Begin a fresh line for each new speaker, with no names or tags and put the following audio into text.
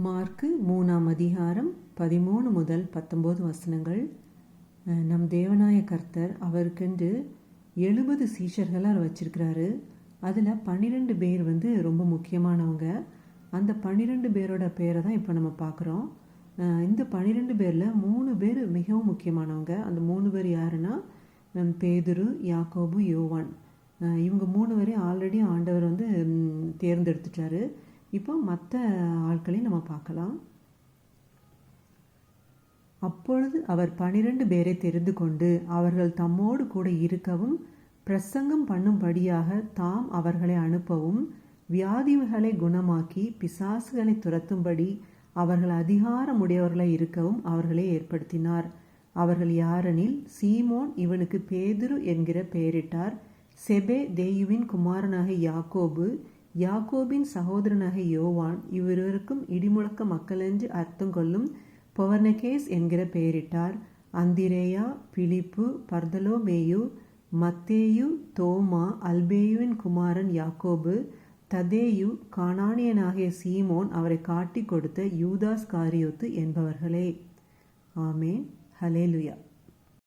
Mark 3ஆம் அதிகாரம் 13 முதல் 19 வசனங்கள். நம் தேவனாய கர்த்தர் அவருக்கென்று 70 சீஷர்களை அவர் வச்சிருக்கிறாரு. அதில் 12 பேர் ரொம்ப முக்கியமானவங்க. அந்த 12 பேரோட பேரை தான் இப்போ நம்ம பார்க்குறோம். இந்த 12 பேரில் 3 பேர் மிகவும் முக்கியமானவங்க. அந்த 3 பேர் யாருன்னா பேதுரு, யாக்கோபு, யோவான். இவங்க 3 பேரையும் ஆல்ரெடி ஆண்டவர் தேர்ந்தெடுத்துட்டாரு. இப்போ மற்ற ஆட்களையும் நம்ம பார்க்கலாம். அப்பொழுது அவர் 12 பேரை தெரிந்து கொண்டு அவர்கள் தம்மோடு கூட இருக்கவும் பிரசங்கம் பண்ணும்படியாக தாம் அவர்களை அனுப்பவும் வியாதிகளை குணமாக்கி பிசாசுகளை துரத்தும்படி அவர்கள் அதிகாரமுடையவர்களாய் இருக்கவும் அவர்களை ஏற்படுத்தினார். அவர்கள் யாரெனில், சீமோன், இவனுக்கு பேதுரு என்கிற பெயரிட்டார், செபே தேயுவின் குமாரனாக யாக்கோபு, யாக்கோபின் சகோதரனாக யோவான், இவ்விருவருக்கும் இடிமுழக்க மக்கள் என்று அர்த்தம் கொள்ளும் பொவர்னகேஸ் என்கிற பெயரிட்டார், அந்திரேயா, பிலிப்பு, பர்தலோமேயு, மத்தேயு, தோமா, அல்பேயுவின் குமாரன் யாக்கோபு, ததேயு, கானானியனாகிய சீமோன், அவரை காட்டி கொடுத்த யூதாஸ் காரியோத்து என்பவர்களே. ஆமேன். ஹல்லேலூயா.